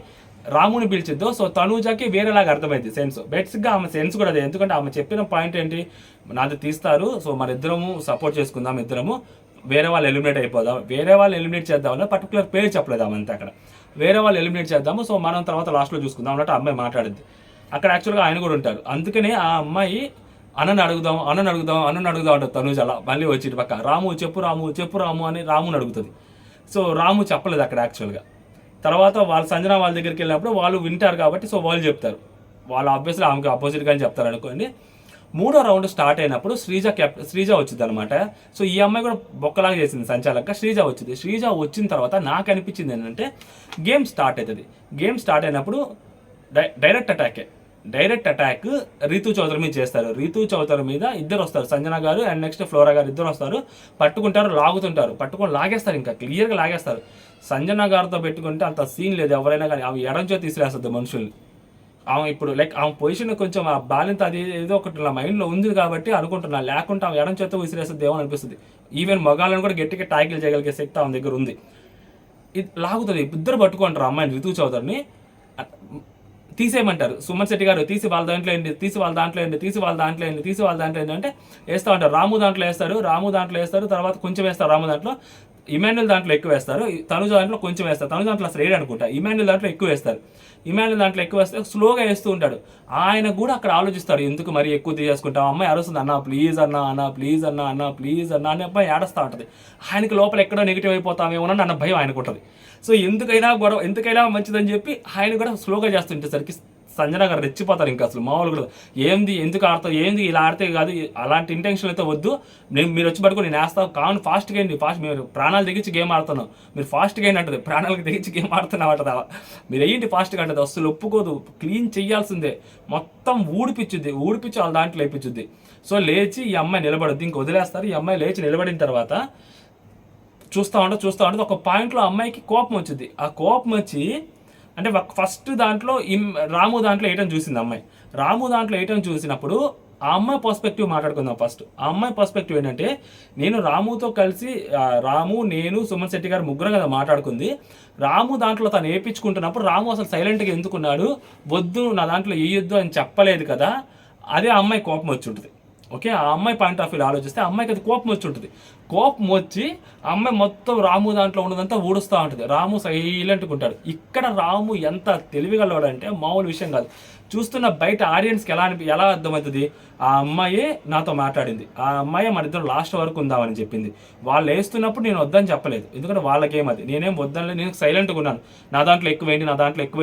రాముని పిలిచిద్దో సో తనూజకి వేరేలాగా అర్థమైంది సెన్స్. బేసిక్గా ఆమె సెన్స్ కూడా అదే, ఎందుకంటే ఆమె చెప్పిన పాయింట్ ఏంటి, నాది తీస్తారు సో మరి ఇద్దరము సపోర్ట్ చేసుకుందాం, ఇద్దరము వేరే వాళ్ళు ఎలిమినేట్ అయిపోదాం, వేరే వాళ్ళు ఎలిమినేట్ చేద్దామని పర్టికులర్ పేరు చెప్పలేదు ఆమె అంతే. అక్కడ వేరే వాళ్ళు ఎలిమినేట్ చేద్దాము సో మనం తర్వాత లాస్ట్లో చూసుకుందాం అన్నట్టు అమ్మాయి మాట్లాడింది. అక్కడ యాక్చువల్గా ఆయన కూడా ఉంటారు. అందుకనే ఆ అమ్మాయి అన్నని అడుగుదాం అంటారు తనూజ. అలా మళ్ళీ వచ్చి ఇటు పక్క రాము చెప్పు రాము అని రాముని అడుగుతుంది. సో రాము చెప్పలేదు అక్కడ యాక్చువల్గా. తర్వాత వాళ్ళు సంజన వాళ్ళ దగ్గరికి వెళ్ళినప్పుడు వాళ్ళు వింటారు కాబట్టి సో వాళ్ళు చెప్తారు, వాళ్ళు ఆబ్వియస్లీ ఆమెకి ఆపోజిట్గానే చెప్తారు అనుకోండి. మూడో రౌండ్ స్టార్ట్ అయినప్పుడు శ్రీజ వచ్చింది అనమాట. సో ఈ అమ్మాయి కూడా బొక్కలాగా చేసింది సంచాలక. శ్రీజ వచ్చిన తర్వాత నాకు అనిపించింది ఏంటంటే గేమ్ స్టార్ట్ అవుతుంది. గేమ్ స్టార్ట్ అయినప్పుడు డైరెక్ట్ అటాక్ రితు చౌదరి మీద చేస్తారు. రితు చౌదరి మీద ఇద్దరు వస్తారు, సంజన గారు అండ్ నెక్స్ట్ ఫ్లోరా గారు ఇద్దరు వస్తారు. పట్టుకుంటారు, పట్టుకొని లాగేస్తారు, ఇంకా క్లియర్గా లాగేస్తారు. సంజన గారితో పెట్టుకుంటే అంత సీన్ లేదు. ఎవరైనా కానీ ఆమె ఎడంచో తీసిరేస్తుంది మనుషుల్ని. ఆమె ఇప్పుడు ఆమె పొజిషన్ కొంచెం ఆ బ్యాలెన్స్ అది ఏదో ఒకటి నా మైండ్లో ఉంది కాబట్టి అనుకుంటున్నా, లేకుంటే ఆమె ఎడం చేత విసిరేస్తుంది ఏమో అనిపిస్తుంది. ఈవెన్ మగాళ్ళని కూడా గట్టిగా ట్యాకిల్ చేయగలిగే శక్తి ఆమె దగ్గర ఉంది. ఇది లాగుతుంది. ఇద్దరు పట్టుకుంటారు అమ్మాయిని, రితు చౌదరిని తీసేయమంటారు. సుమన్ శెట్టి గారు తీసి వాళ్ళ దాంట్లో ఏంటి అంటే వేస్తూ ఉంటారు. రాము దాంట్లో వేస్తారు, తర్వాత కొంచెం వేస్తారు రాము దాంట్లో, ఇమాన్యుల్ దాంట్లో ఎక్కువ వేస్తారు, తనుజ దాంట్లో కొంచెం వేస్తారు, తనుజ దాంట్లో అసలు రేడ్ అనుకుంటా, ఇమాన్యుల్ దాంట్లో ఎక్కువ వేస్తారు. ఇమాన్యుల్ దాంట్లో ఎక్కువ వేస్తే స్లోగా వేస్తూ ఉంటాడు. ఆయన కూడా అక్కడ ఆలోచిస్తారు, ఎందుకు మరి ఎక్కువ తీసేసుకుంటాం, అమ్మాయి అరుస్తుంది అన్న ప్లీజ్ అన్న అని అబ్బాయి ఏడుస్తూ ఉంటుంది. ఆయనకి లోపల ఎక్కడో నెగిటివ్ అయిపోతామేమోనని అన్న భయం ఆయనకు ఉంటుంది. సో ఎందుకైనా మంచిదని చెప్పి ఆయన కూడా స్లోగా చేస్తుంటేసరికి సంజన గారు రెచ్చిపోతారు ఇంకా అసలు మామూలు కూడా. ఏంది ఎందుకు ఆడతావు, ఏంది ఇలా ఆడితే కాదు, అలాంటి ఇంటెన్షన్ అయితే వద్దు, మీరు వచ్చి పడుకో నేను వేస్తాను కావును ఫాస్ట్గా అయింది, మీరు ప్రాణాలు తెగించి గేమ్ ఆడుతున్నావు, మీరు ఫాస్ట్గా అయిన అంటది, ప్రాణాలకు తెగించి గేమ్ ఆడుతున్నావు అంటది, మీరు ఏంటి ఫాస్ట్గా అంటది, అసలు ఒప్పుకోదు, క్లీన్ చేయాల్సిందే, మొత్తం ఊడిపించి వాళ్ళ దాంట్లో వేయించుద్ది. సో లేచి ఈ అమ్మాయి నిలబడుద్ది, ఇంక వదిలేస్తారు. ఈ అమ్మాయి లేచి నిలబడిన తర్వాత చూస్తూ ఉంటుంది. ఒక పాయింట్లో అమ్మాయికి కోపం వచ్చింది. ఆ కోపం వచ్చి అంటే ఫస్ట్ దాంట్లో రాము దాంట్లో వేయటం చూసింది అమ్మాయి. రాము దాంట్లో వేయటం చూసినప్పుడు ఆ అమ్మాయి పర్స్పెక్టివ్ మాట్లాడుకుందాం ఫస్ట్. ఆ అమ్మాయి పర్స్పెక్టివ్ ఏంటంటే, నేను రాముతో కలిసి రాము, నేను, సుమన్ శెట్టి గారు ముగ్గురం కదా మాట్లాడుకుంది. రాము దాంట్లో తను వేయించుకుంటున్నప్పుడు రాము అసలు సైలెంట్గా ఎందుకున్నాడు, వద్దు నా దాంట్లో వేయొద్దు అని చెప్పలేదు కదా, అదే ఆ అమ్మాయి కోపం వచ్చి ఉంటుంది. ఓకే, ఆ అమ్మాయి పాయింట్ ఆఫ్ వ్యూ ఆలోచిస్తే ఆ అమ్మాయికి అది కోపం వచ్చి ఉంటుంది. కోపం వచ్చి ఆ అమ్మాయి మొత్తం రాము దాంట్లో ఉన్నదంతా ఊడుస్తూ ఉంటుంది. రాము సైలెంట్గా ఉంటాడు. ఇక్కడ రాము ఎంత తెలివిగలవాడంటే మామూలు విషయం కాదు. చూస్తున్న బయట ఆడియన్స్కి ఎలా అర్థమవుతుంది, ఆ అమ్మాయే నాతో మాట్లాడింది, ఆ అమ్మాయే మన ఇద్దరు లాస్ట్ వరకు ఉందామని చెప్పింది. వాళ్ళు వేస్తున్నప్పుడు నేను వద్దని చెప్పలేదు, ఎందుకంటే వాళ్ళ గేమ్ అది, నేనేం వద్దని, నేను సైలెంట్గా ఉన్నాను. నా దాంట్లో ఎక్కువైంది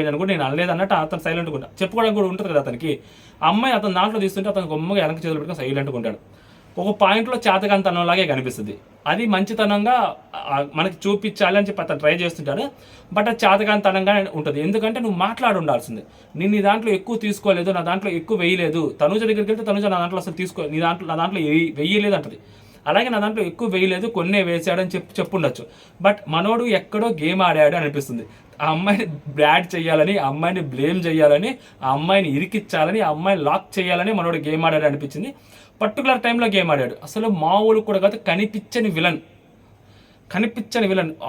అని కూడా నేను అనలేదు అన్నట్టు అతను సైలెంట్గా ఉంటాను. చెప్పుకోవడానికి కూడా ఉంటుంది కదా అతనికి. ఆ అమ్మాయి అతను దాంట్లో తీస్తుంటే అతను గొమ్మగా వెనక చేతులు పెట్టుకుని సైలెంట్గా ఉంటాడు. ఒక పాయింట్లో చేతకాంతనంలాగే కనిపిస్తుంది. అది మంచితనంగా మనకి చూపించాలి అని చెప్పి అతను ట్రై చేస్తుంటాడు. బట్ అది చేతకాంతనంగా ఉంటుంది. ఎందుకంటే నువ్వు మాట్లాడి ఉండాల్సిందే. నేను నీ దాంట్లో ఎక్కువ తీసుకోలేదు, నా దాంట్లో ఎక్కువ వేయలేదు. తనుజ దగ్గరికి వెళ్తే తనుజ నా దాంట్లో అసలు నా దాంట్లో వెయ్యలేదు అంటది. అలాగే నా దాంట్లో ఎక్కువ వేయలేదు, కొన్నే వేసాడని చెప్పుండొచ్చు. బట్ మనోడు ఎక్కడో గేమ్ ఆడాడు అనిపిస్తుంది. ఆ అమ్మాయిని బ్యాడ్ చేయాలని, ఆ అమ్మాయిని బ్లేమ్ చేయాలని, ఆ అమ్మాయిని ఇరికిచ్చాలని, ఆ అమ్మాయిని లాక్ చేయాలని మనోడు గేమ్ ఆడాడు అనిపించింది. పర్టికులర్ టైంలో గేమ్ ఆడాడు. అసలు మామూలు కూడా కాదు, కనిపించని విలన్,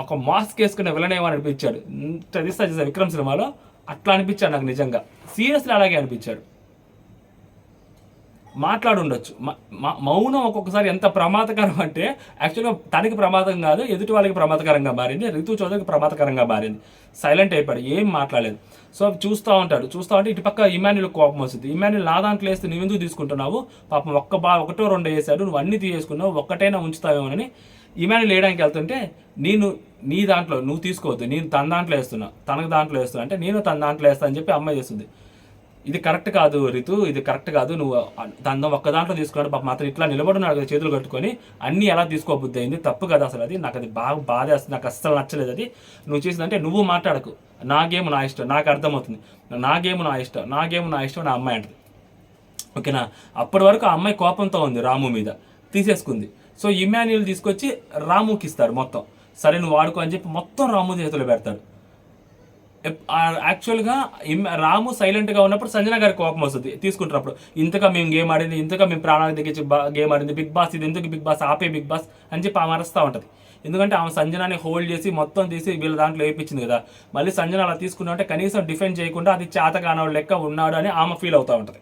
ఒక మాస్క్ వేసుకున్న విలన్ ఏమని అనిపించాడు. తీస్తా విక్రమ్ సినిమాలో అట్లా అనిపించాడు నాకు నిజంగా. సీరియస్లీ అలాగే అనిపించాడు. మాట్లాడుండొచ్చు. మౌనం ఒక్కొక్కసారి ఎంత ప్రమాదకరం అంటే, యాక్చువల్గా తనకి ప్రమాదం కాదు, ఎదుటి వాళ్ళకి ప్రమాదకరంగా మారింది. రితు చౌదరికి ప్రమాదకరంగా మారింది. సైలెంట్ అయిపోయాడు, ఏం మాట్లాడలేదు. సో చూస్తూ ఉంటే ఇటు పక్క ఇమాన్యుల్ కోపం వస్తుంది. ఇమాన్యుల్ నా దాంట్లో వేస్తే నువ్వు ఎందుకు తీసుకుంటున్నావు, పాపం ఒకటో రెండో వేసాడు, నువ్వు అన్ని తీసుకున్నావు, ఒక్కటైనా ఉంచుతావేమోనని ఇమాన్యుల్ వేయడానికి వెళ్తుంటే, నీ దాంట్లో నువ్వు తీసుకోవద్దు, నేను తన దాంట్లో వేస్తున్నా, తనకు దాంట్లో వేస్తున్నా అంటే నేను తన దాంట్లో వేస్తా అని చెప్పి అమ్మాయి చేస్తుంది. ఇది కరెక్ట్ కాదు రితు, ఇది కరెక్ట్ కాదు, నువ్వు దాన్ని ఒక్క దాంట్లో తీసుకున్నాడు, పాప మాత్రం ఇట్లా నిలబడున్నాడు కదా చేతులు కట్టుకొని, అన్నీ ఎలా తీసుకోబుద్ది అయింది, తప్పు కదా అసలు అది, నాకు అది బాగా బాధేస్తుంది, నాకు అస్సలు నచ్చలేదు అది నువ్వు చేసిందంటే. నువ్వు మాట్లాడకు, నా గేమ్ నా ఇష్టం, నాకు అర్థమవుతుంది, నా గేమ్ నా ఇష్టం నా అమ్మాయి అంటది. ఓకేనా, అప్పటి వరకు ఆ అమ్మాయి కోపంతో ఉంది, రాము మీద తీసేసుకుంది. సో ఇమాన్యుల్ తీసుకొచ్చి రాముకి ఇస్తాడు మొత్తం, సరే నువ్వు వాడుకో అని చెప్పి మొత్తం రాము చేతులు పెడతాడు. యాక్చువల్గా రాము సైలెంట్గా ఉన్నప్పుడు సంజన గారికి కోపం వస్తుంది తీసుకుంటున్నప్పుడు. ఇంతగా మేము గేమ్ ఆడింది, ఇంతగా మేము ప్రాణాలకు తెగించి గేమ్ ఆడింది, బిగ్ బాస్ ఇది ఎందుకు, బిగ్ బాస్ ఆపే బిగ్ బాస్ అని చెప్పి ఆమె అరుస్తూ ఉంటుంది. ఎందుకంటే ఆమె సంజనాని హోల్డ్ చేసి మొత్తం తీసి వీళ్ళ దాంట్లో వేయించింది కదా. మళ్ళీ సంజన అలా తీసుకున్నట్టే కనీసం డిఫెండ్ చేయకుండా అది చేతకానోడు లెక్క ఉన్నాడు అని ఆమె ఫీల్ అవుతూ ఉంటుంది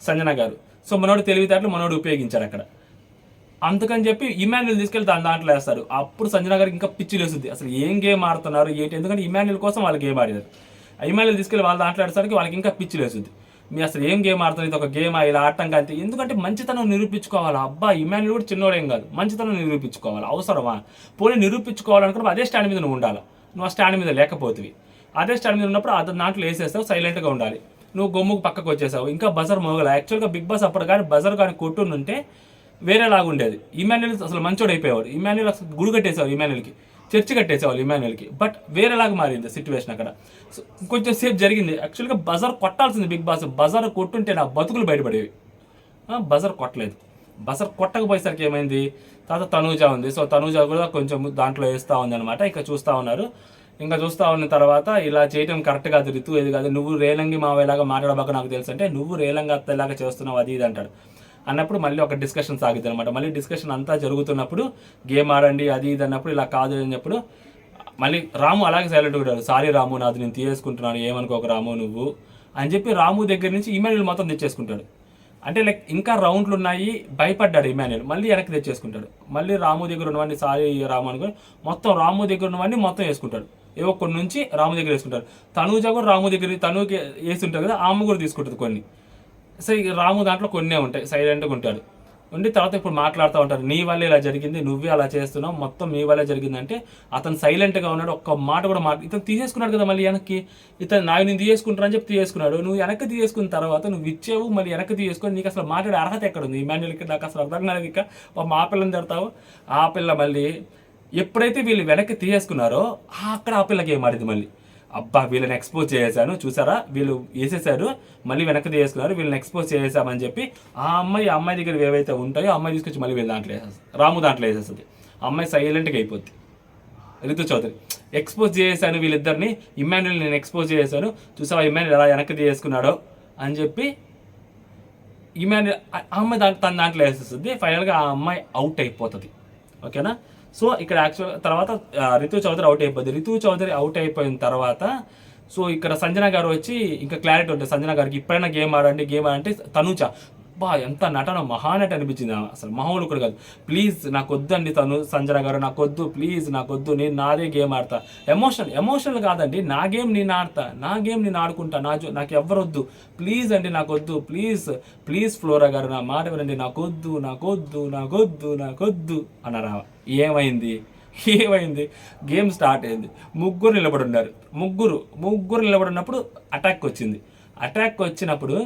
సంజన గారు. సో మనోడు తెలివితేటలు మనోడు ఉపయోగించాడు అక్కడ. అందుకని చెప్పి ఇమాన్యుల్ తీసుకెళ్ళి దాంట్లో వేస్తారు. అప్పుడు సంజన గారికి ఇంకా పిచ్చి లేస్తుంది, అసలు ఏం గేమ్ ఆడుతున్నారు ఏంటి, ఎందుకంటే ఇమాన్యుల్ కోసం వాళ్ళు గేమ్ ఆడారు. ఇమాన్యుల్ తీసుకెళ్ళి వాళ్ళు దాంట్లో ఆడేసరికి వాళ్ళకి ఇంకా పిచ్చి లేస్తుంది. మీ అసలు ఏం గేమ్ ఆడుతుంది, ఇది ఒక గేమ్ ఇలా ఆడటం కానీ, ఎందుకంటే మంచితనం నిరూపించుకోవాలి. అబ్బా ఇమాన్యుల్ కూడా చిన్నోడేం కాదు, మంచితనం నిరూపించుకోవాలి, అవసరమా? పోనీ నిరూపించుకోవాలనుకున్నప్పుడు అదే స్టాండ్ మీద నువ్వు ఉండాలి. నువ్వు ఆ స్టాండ్ మీద లేకపోతుంది, అదే స్టాండ్ మీద ఉన్నప్పుడు అదే దాంట్లో వేసేస్తావు, సైలెంట్గా ఉండాలి. నువ్వు గొమ్ముకు పక్కకు వచ్చేసావు, ఇంకా బజర్ మోగల. యాక్చువల్గా బిగ్ బాస్ అప్పుడు కానీ బజర్ కానీ కొట్టుంటే వేరేలాగా ఉండేది. ఇమాన్యుల్ అసలు మంచోడు అయిపోయేవాడు. ఇమాన్యుల్ అసలు గుడి కట్టేసేవాడు, ఇమాన్యుల్కి చర్చి కట్టేసేవాళ్ళు ఇమాన్యుల్కి. బట్ వేరేలాగా మారింది సిచ్యువేషన్ అక్కడ. కొంచెం సేపు జరిగింది. యాక్చువల్గా బజర్ కొట్టాల్సింది బిగ్ బాస్, బజర్ కొట్టుంటే నా బతుకులు బయటపడేవి. బజర్ కొట్టలేదు. బజర్ కొట్టకపోయేసరికి ఏమైంది, తర్వాత తనూజ ఉంది. సో తనూజ కూడా కొంచెం దాంట్లో వేస్తూ ఉంది అనమాట. ఇక చూస్తూ ఉన్నారు. ఇంకా చూస్తూ ఉన్న తర్వాత ఇలా చేయటం కరెక్ట్ కాదు రితు, ఇది కాదు, నువ్వు రేలంగి మావేలాగా మాట్లాడబాక నాకు తెలుసు అంటే, నువ్వు రేలంగి అత్తలాగా చేస్తున్నావు అది ఇది అంటాడు. అన్నప్పుడు మళ్ళీ ఒక డిస్కషన్ సాగుతుంది అనమాట. మళ్ళీ డిస్కషన్ అంతా జరుగుతున్నప్పుడు గేమ్ ఆడండి అది ఇది అన్నప్పుడు ఇలా కాదు అని చెప్పినప్పుడు మళ్ళీ రాము అలాగే సైలెంట్గా ఉంటాడు. సారీ రాము, నాది నేను తీసేసుకుంటున్నాను, ఏమనుకోక రాము నువ్వు అని చెప్పి రాము దగ్గర నుంచి ఇమాన్యుల్ మొత్తం తెచ్చేసుకుంటాడు. అంటే లైక్ ఇంకా రౌండ్లు ఉన్నాయి, భయపడ్డాడు ఇమాన్యుల్, మళ్ళీ వెనక్కి తెచ్చేసుకుంటాడు. మళ్ళీ రాము దగ్గర ఉన్నవన్నీ సారీ రాము అనుకుని మొత్తం రాము దగ్గర ఉన్నవన్నీ మొత్తం వేసుకుంటాడు. ఏవో కొన్ని నుంచి రాము దగ్గర వేసుకుంటాడు. తనూజ కూడా రాము దగ్గర, తనుకి వేసి ఉంటుంది కదా, ఆమె కూడా తీసుకుంటుంది కొన్ని. సో ఇక రాము దాంట్లో కొన్నే ఉంటాయి, సైలెంట్గా ఉంటాడు. ఉండి తర్వాత ఇప్పుడు మాట్లాడుతూ ఉంటారు, నీ వల్లే ఇలా జరిగింది, నువ్వే అలా చేస్తున్నావు, మొత్తం మీ వల్లే జరిగిందంటే అతను సైలెంట్గా ఉన్నాడు, ఒక్క మాట కూడా ఇతను తీసేసుకున్నాడు కదా మళ్ళీ వెనక్కి. ఇతను నేను తీసేసుకుంటానని చెప్పి తీసేసుకున్నాడు. నువ్వు వెనక్కి తీసుకున్న తర్వాత నువ్వు ఇచ్చేవు, మళ్ళీ వెనక్కి తీసుకొని నీకు అసలు మాట్లాడే అర్హత ఎక్కడ ఉంది? ఇమాన్యుల్కి నాకు అసలు అర్థం కాలేదు. ఇక మా పిల్లని తిడతావు. ఆ పిల్ల మళ్ళీ ఎప్పుడైతే వీళ్ళు వెనక్కి తీసేసుకున్నారో అక్కడ ఆ పిల్లకి ఏం ఆడింది మళ్ళీ, అబ్బా వీళ్ళని ఎక్స్పోజ్ చేసేసాను చూసారా, వీళ్ళు వేసేసారు మళ్ళీ వెనక్కి తీసుకున్నారు, వీళ్ళని ఎక్స్పోజ్ చేసేసామని చెప్పి ఆ అమ్మాయి దగ్గర ఏవైతే ఉంటాయో అమ్మాయి తీసుకొచ్చి మళ్ళీ వీళ్ళ దాంట్లో వేసేస్తుంది, రాము దాంట్లో వేసేస్తుంది. అమ్మాయి సైలెంట్గా అయిపోద్ది. రితు చౌదరి ఎక్స్పోజ్ చేసేసాను వీళ్ళిద్దరిని, ఇమాన్యుల్ నేను ఎక్స్పోజ్ చేసేసాను చూసావా, ఇమాన్యుల్ ఎలా వెనక్కి తీసుకున్నాడో అని చెప్పి ఇమాన్యుల్ అమ్మాయి తన దాంట్లో వేసేస్తుంది. ఫైనల్గా ఆ అమ్మాయి అవుట్ అయిపోతుంది. ఓకేనా. సో ఇక్కడ యాక్చువల్ తర్వాత రితు చౌదరి అవుట్ అయిపోద్ది. రితు చౌదరి అవుట్ అయిపోయిన తర్వాత సో ఇక్కడ సంజన గారు వచ్చి ఇంకా క్లారిటీ ఉంటుంది సంజన గారికి, ఇప్పుడైనా గేమ్ ఆడంటే తనూజ ఎంత నటన, మహానట అనిపించింది. అసలు మామూలు కాదు. ప్లీజ్ నాకు వద్దండి సంజన గారు, నాకు వద్దు, ప్లీజ్ నాకు వద్దు, నేను నాదే గేమ్ ఆడతా. ఎమోషనల్ కాదండి, నా గేమ్ నేను ఆడతా, నా గేమ్ నేను ఆడుకుంటా, నాకు ఎవ్వరు వద్దు, ప్లీజ్ అండి నాకు వద్దు, ప్లీజ్ ఫ్లోరా గారు నా మాట వినండి, నాకు వద్దు అన్నారా. ఏమైంది గేమ్ స్టార్ట్ అయింది. ముగ్గురు నిలబడున్నప్పుడు అటాక్ వచ్చినప్పుడు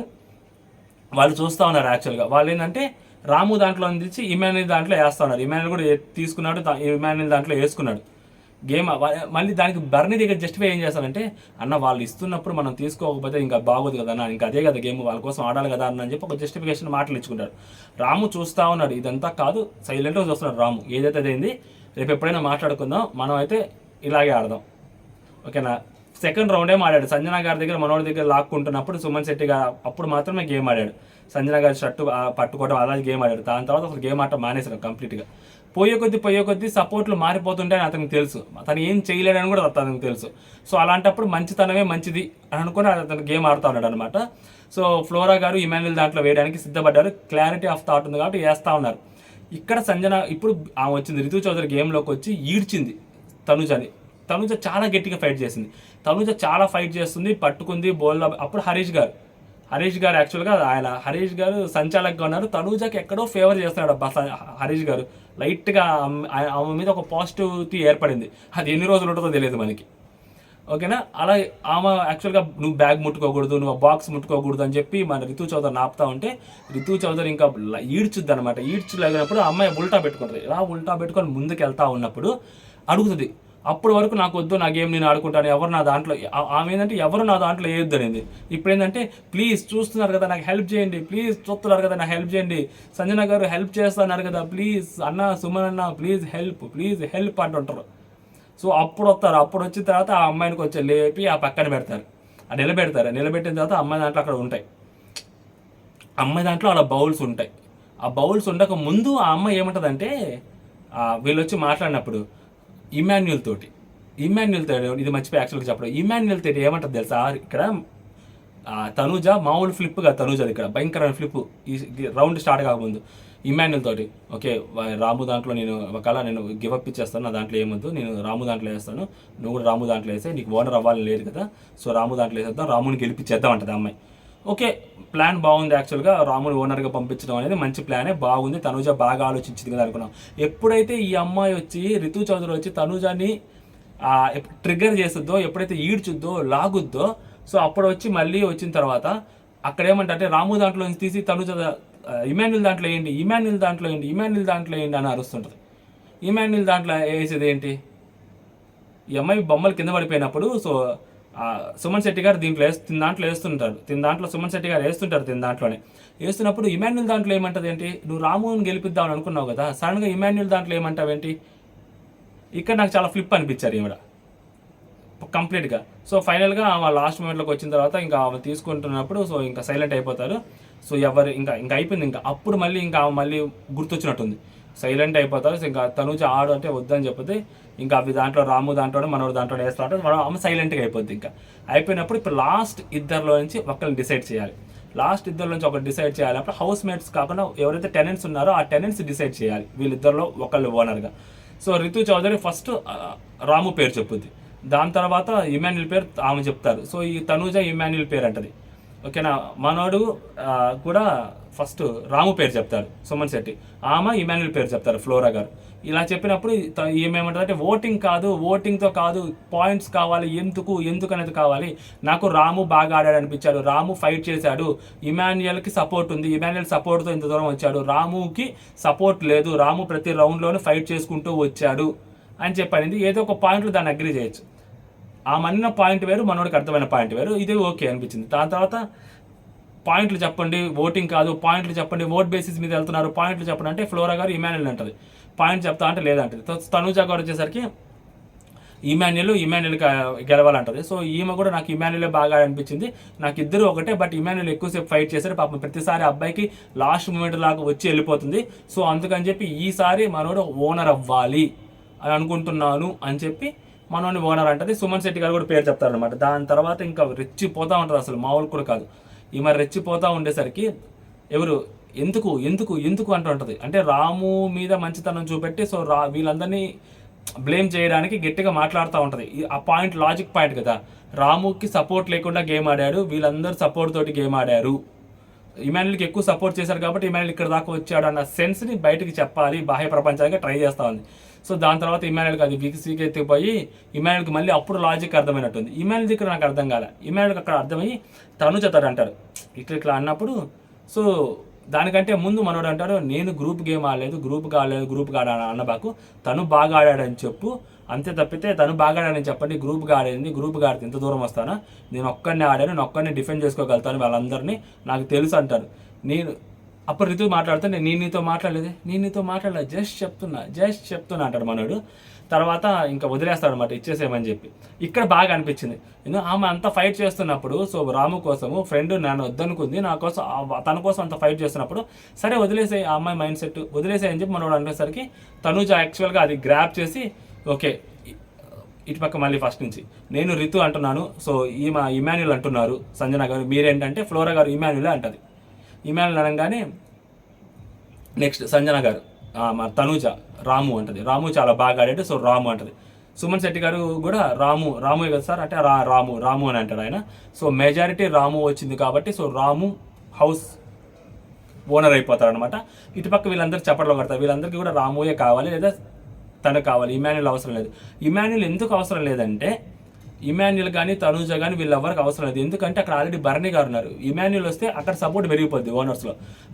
వాళ్ళు చూస్తూ ఉన్నారు. యాక్చువల్గా వాళ్ళు ఏంటంటే రాము దాంట్లో అందించి ఇమాన్యుల్ దాంట్లో వేస్తూ ఉన్నారు. ఇమాన్యుల్ కూడా తీసుకున్నాడు, ఇమాన్యుల్ దాంట్లో వేసుకున్నాడు గేమ్. మళ్ళీ దానికి బర్నీ దగ్గర జస్టిఫై ఏం చేస్తారంటే, అన్న వాళ్ళు ఇస్తున్నప్పుడు మనం తీసుకోకపోతే ఇంకా బాగోదు కదా అన్న, ఇంకా అదే కదా గేమ్, వాళ్ళ కోసం ఆడాలి కదా అని చెప్పి ఒక జస్టిఫికేషన్ మాటలు ఇచ్చుకుంటాడు. రాము చూస్తూ ఉన్నాడు, ఇదంతా కాదు, సైలెంట్గా చూస్తున్నాడు రాము. ఏదైతే అదేంది రేపు ఎప్పుడైనా మాట్లాడుకుందాం, మనం అయితే ఇలాగే ఆడదాం. ఓకేనా. సెకండ్ రౌండ్ ఏం ఆడాడు. సంజన గారి దగ్గర మనోడి దగ్గర లాక్కుంటున్నప్పుడు సుమన్ శెట్టి గారు అప్పుడు మాత్రమే గేమ్ ఆడాడు. సంజన గారి షర్టు పట్టుకోవడం అలాగే గేమ్ ఆడాడు. దాని తర్వాత అసలు గేమ్ ఆడటం మానేశాడు కంప్లీట్గా. పోయే కొద్దీ సపోర్ట్లు మారిపోతుంటాయని అతనికి తెలుసు, అతను ఏం చేయలేడని కూడా అతనికి తెలుసు. సో అలాంటప్పుడు మంచితనమే మంచిది అని అనుకుని అతను గేమ్ ఆడుతూ ఉన్నాడు అనమాట. సో ఫ్లోరా గారు ఇమాన్యుల్ దాంట్లో వేయడానికి సిద్ధపడ్డారు. క్లారిటీ ఆఫ్ థాట్ ఉంది కాబట్టి వేస్తూ ఉన్నారు. ఇక్కడ సంజన ఇప్పుడు ఆమె వచ్చింది, రితు చౌదరి గేమ్లోకి వచ్చి ఈడ్చింది తనుజ చాలా గట్టిగా ఫైట్ చేసింది. తనుజ చాలా ఫైట్ చేస్తుంది, పట్టుకుంది బోల్లా. అప్పుడు హరీష్ గారు యాక్చువల్గా హరీష్ గారు సంచాలకుగా ఉన్నారు. తనుజకి ఎక్కడో ఫేవర్ చేస్తున్నాడు అబ్బా హరీష్ గారు. లైట్గా ఆమె మీద ఒక పాజిటివిటీ ఏర్పడింది. అది ఎన్ని రోజులు ఉంటుందో తెలియదు మనకి. ఓకేనా. అలా ఆమె యాక్చువల్గా నువ్వు బ్యాగ్ ముట్టుకోకూడదు, నువ్వు బాక్స్ ముట్టుకోకూడదు అని చెప్పి మన రితు చౌదరిని ఆపుతా ఉంటే రితు చౌదరి ఇంకా ఈడ్చుద్ది అనమాట. ఈడ్చులేగినప్పుడు అమ్మాయి ఉల్టా పెట్టుకుంటుంది. ఇలా ఉల్టా పెట్టుకొని ముందుకు వెళ్తా ఉన్నప్పుడు అడుగుతుంది, అప్పటి వరకు నాకు వద్దు, నా గేమ్ నేను ఆడుకుంటాను, ఎవరు నా దాంట్లో ఆమె ఏంటంటే ఎవరు నా దాంట్లో వేయొద్దు అనేది. ఇప్పుడు ఏంటంటే ప్లీజ్ చూస్తున్నారు కదా నాకు హెల్ప్ చేయండి, ప్లీజ్ చూస్తున్నారు కదా నాకు హెల్ప్ చేయండి, సంజన గారు హెల్ప్ చేస్తున్నారు కదా, ప్లీజ్ అన్న సుమన్ అన్న ప్లీజ్ హెల్ప్ అంటుంటారు. సో అప్పుడు వచ్చిన తర్వాత ఆ అమ్మాయిని కొంచెం లేపి ఆ పక్కన పెడతారు, నిలబెట్టిన తర్వాత అమ్మాయి దాంట్లో అక్కడ ఉంటాయి. అమ్మాయి దాంట్లో అలా బౌల్స్ ఉంటాయి. ఆ బౌల్స్ ఉండక ముందు ఆ అమ్మాయి ఏమంటుందంటే వీళ్ళు వచ్చి మాట్లాడినప్పుడు ఇమాన్యుల్ తోటి ఇది మర్చిపోయి యాక్చువల్గా చెప్పడం. ఇమాన్యుల్ తోటి ఏమంటుంది తెలుసా, ఇక్కడ తనుజ మామూలు ఫ్లిప్ కాదు, తనుజది ఇక్కడ భయంకరమైన ఫ్లిప్. ఈ రౌండ్ స్టార్ట్ కాకముందు ఇమాన్యుల్ తోటి, ఓకే రాము దాంట్లో నేను ఒకవేళ నేను గివప్ ఇచ్చేస్తాను, నా దాంట్లో ఏమొద్దు, నేను రాము దాంట్లో వేస్తాను, నువ్వు కూడా రాము దాంట్లో వేస్తే నీకు ఓనర్ అవ్వాలని లేదు కదా, సో రాము దాంట్లో వేసేద్దాం, రాముని గెలిపించేద్దాం అంటది అమ్మాయి. ఓకే ప్లాన్ బాగుంది. యాక్చువల్గా రాముని ఓనర్గా పంపించడం అనేది మంచి ప్లానే, బాగుంది. తనుజ బాగా ఆలోచించింది కదా అనుకున్నాం. ఎప్పుడైతే ఈ అమ్మాయి వచ్చి రితు చౌదరి వచ్చి తనుజాని ట్రిగ్గర్ చేస్తుందో, ఎప్పుడైతే ఈడ్చుద్దో లాగుద్దో, సో అప్పుడు వచ్చి మళ్ళీ వచ్చిన తర్వాత అక్కడ ఏమంటే రాము దాంట్లో నుంచి తీసి తనుజ ఇమాన్యుల్ దాంట్లో వేయండి అని అరుస్తుంటుంది. ఇమాన్యుల్ దాంట్లో వేసేది ఏంటి, ఈ అమ్మాయి బొమ్మలు కింద పడిపోయినప్పుడు సో సుమన్ శెట్టి గారు దాంట్లో వేస్తుంటారు, సుమన్ శెట్టి గారు వేస్తుంటారు దాంట్లోనే వేస్తున్నప్పుడు ఇమాన్యుల్ దాంట్లో ఏమంటది ఏంటి, నువ్వు రాముని గెలిపిద్దామని అనుకున్నావు కదా, సడన్గా ఇమాన్యుల్ దాంట్లో ఏమంటావేంటి. ఇక్కడ నాకు చాలా ఫ్లిప్ అనిపించారు ఈవిడ కంప్లీట్గా. సో ఫైనల్గా ఆమె లాస్ట్ మూమెంట్లోకి వచ్చిన తర్వాత ఇంకా ఆమె తీసుకుంటున్నప్పుడు సో ఇంకా సైలెంట్ అయిపోతారు. సో ఎవరు ఇంకా అయిపోయింది. ఇంకా అప్పుడు మళ్ళీ మళ్ళీ గుర్తొచ్చినట్టుంది, సైలెంట్ అయిపోతారు. ఇంకా తనుజ ఆడు అంటే వద్దని చెప్పితే ఇంకా అవి దాంట్లో రాము దాంట్లో మనోడు దాంట్లో వేస్తూ ఉంటారు, మనం ఆమె సైలెంట్గా అయిపోద్ది. ఇంకా అయిపోయినప్పుడు ఇప్పుడు లాస్ట్ ఇద్దరిలో నుంచి ఒకరిని డిసైడ్ చేయాలి. ఒకటి డిసైడ్ చేయాలి. అప్పుడు హౌస్ మేట్స్ కాకుండా ఎవరైతే టెనెంట్స్ ఉన్నారో ఆ టెనెంట్స్ డిసైడ్ చేయాలి వీళ్ళిద్దరిలో ఒకళ్ళు ఓనర్గా. సో రితు చౌదరి ఫస్ట్ రాము పేరు చెప్పుద్ది, దాని తర్వాత ఇమాన్యుల్ పేరు ఆమె చెప్తారు. సో ఈ తనుజ ఇమాన్యుల్ పేరు అంటది. ఓకేనా. మనోడు కూడా ఫస్ట్ రాము పేరు చెప్తారు సుమన్ శెట్టి, ఆమె ఇమాన్యుల్ పేరు చెప్తారు ఫ్లోరా గారు. ఇలా చెప్పినప్పుడు ఏమేమంటారంటే ఓటింగ్ కాదు, ఓటింగ్తో కాదు, పాయింట్స్ కావాలి, ఎందుకు అనేది కావాలి. నాకు రాము బాగా ఆడాడు అనిపించాడు, రాము ఫైట్ చేశాడు, ఇమాన్యుయల్కి సపోర్ట్ ఉంది, ఇమాన్యుయల్ సపోర్ట్తో ఇంత దూరం వచ్చాడు, రాముకి సపోర్ట్ లేదు, రాము ప్రతి రౌండ్లోనూ ఫైట్ చేసుకుంటూ వచ్చాడు అని చెప్పనింది. ఏదో ఒక పాయింట్లో దాన్ని అగ్రి చేయొచ్చు. ఆ మన్న పాయింట్ వేరు, మనోడికి అర్థమైన పాయింట్ వేరు, ఇది ఓకే అనిపించింది. దాని తర్వాత పాయింట్లు చెప్పండి, ఓటింగ్ కాదు, పాయింట్లు చెప్పండి, ఓట్ బేసిస్ మీద వెళ్తున్నారు, పాయింట్లు చెప్పండి అంటే ఫ్లోరా గారు ఇమాన్యుల్ అంటది, పాయింట్ చెప్తా అంటే లేదంటది. తనూజ గారు వచ్చేసరికి ఇమాన్యుల్ గెలవాలంటది. సో ఈమె కూడా నాకు ఇమాన్యులే బాగా అనిపించింది, నాకు ఇద్దరు ఒకటే, బట్ ఇమాన్యుల్ ఎక్కువసేపు ఫైట్ చేశారు, పాపం ప్రతిసారి అబ్బాయికి లాస్ట్ మూమెంట్ లాగా వచ్చి వెళ్ళిపోతుంది. సో అందుకని చెప్పి ఈసారి మనోడు ఓనర్ అవ్వాలి అని అనుకుంటున్నాను అని చెప్పి మనోని ఓనర్ అంటది. సుమన్ శెట్టి గారు కూడా పేరు చెప్తారనమాట. దాని తర్వాత ఇంకా రెచ్చిపోతూ ఉంటుంది, అసలు మామూలు కూడా కాదు. ఈ మరి రెచ్చిపోతూ ఉండేసరికి ఎవరు ఎందుకు అంటూ ఉంటుంది. అంటే రాము మీద మంచితనం చూపెట్టి సో వీళ్ళందరినీ బ్లేమ్ చేయడానికి గట్టిగా మాట్లాడుతూ ఉంటుంది. ఆ పాయింట్ లాజిక్ పాయింట్ కదా, రాముకి సపోర్ట్ లేకుండా గేమ్ ఆడాడు, వీళ్ళందరూ సపోర్ట్ తోటి గేమ్ ఆడారు, ఇమాన్యుల్కి ఎక్కువ సపోర్ట్ చేశారు కాబట్టి ఇమాన్యుల్ ఇక్కడ దాకా వచ్చాడు అన్న సెన్స్ని బయటకి చెప్పాలి, బాహ్య ప్రపంచానికి ట్రై చేస్తూ ఉంది. సో దాని తర్వాత ఇమాన్యుల్కి అది విసికి ఎత్తిపోయి ఇమాన్యుల్కి మళ్ళీ అప్పుడు లాజిక్ అర్థమైనట్టుంది. ఇమాన్యుల్ దగ్గర నాకు అర్థం కాలే, ఇమాన్యుల్కి అక్కడ అర్థమయ్యి తను చెప్తాడు అంటారు ఇట్లా అన్నప్పుడు. సో దానికంటే ముందు మనోడు అంటాడు, నేను గ్రూప్ గేమ్ ఆడలేదు, గ్రూప్ ఆడాను అన్నబాకు, తను బాగా ఆడాడని చెప్పు, అంతే తప్పితే తను బాగా ఆడాడని చెప్పండి, గ్రూప్గా ఆడితే ఇంత దూరం వస్తానా, నేను ఒక్కడిని ఆడాను, నేను ఒక్కడిని డిఫెండ్ చేసుకోగలుగుతాను వాళ్ళందరినీ, నాకు తెలుసు అంటాడు. నేను అప్పుడు రితు మాట్లాడితే నేను నీతో మాట్లాడలేదు, జస్ట్ చెప్తున్నా అంటాడు మనోడు. తర్వాత ఇంకా వదిలేస్తాడు అనమాట, ఇచ్చేసేయమని చెప్పి. ఇక్కడ బాగా అనిపించింది, ఆమె అంత ఫైట్ చేస్తున్నప్పుడు, సో రాము కోసము ఫ్రెండ్ నన్ను వద్దనుకుంది, నా కోసం తన కోసం అంత ఫైట్ చేస్తున్నప్పుడు సరే వదిలేసే, ఆ అమ్మాయి మైండ్ సెట్ వదిలేసే అని చెప్పి మనోడు అనేసరికి తనుజ యాక్చువల్గా అది గ్రాప్ చేసి ఓకే ఇటుపక్క మళ్ళీ ఫస్ట్ నుంచి నేను రితు అంటున్నాను, సో ఈమె ఇమాన్యుల్ అంటున్నారు సంజన గారు, మీరేంటంటే ఫ్లోరా గారు ఇమాన్యులే అంటది. ఇమాన్యుల్ అనగానే నెక్స్ట్ సంజన గారు మా తనూజ రాము అంటది, రాము చాలా బాగా ఆడాడు, సో రాము అంటది. సుమన్ శెట్టి గారు కూడా రాముయే కదా సార్ అంటే రాము అని అంటాడు ఆయన. సో మెజారిటీ రాము వచ్చింది కాబట్టి సో రాము హౌస్ ఓనర్ అయిపోతారు అనమాట. ఇటుపక్క వీళ్ళందరూ చప్పట్లో కడతారు, వీళ్ళందరికీ కూడా రాముయే కావాలి లేదా తనకు కావాలి, ఇమాన్యుల్ అవసరం లేదు. ఇమాన్యుల్ ఎందుకు అవసరం లేదంటే ఇమాన్యుల్ కానీ తనూజ కానీ వీళ్ళెవరికి అవసరం లేదు, ఎందుకంటే అక్కడ ఆల్రెడీ భరణి గారు ఉన్నారు. ఇమాన్యుల్ వస్తే అక్కడ సపోర్ట్ పెరిగిపోద్ది ఓనర్స్లో,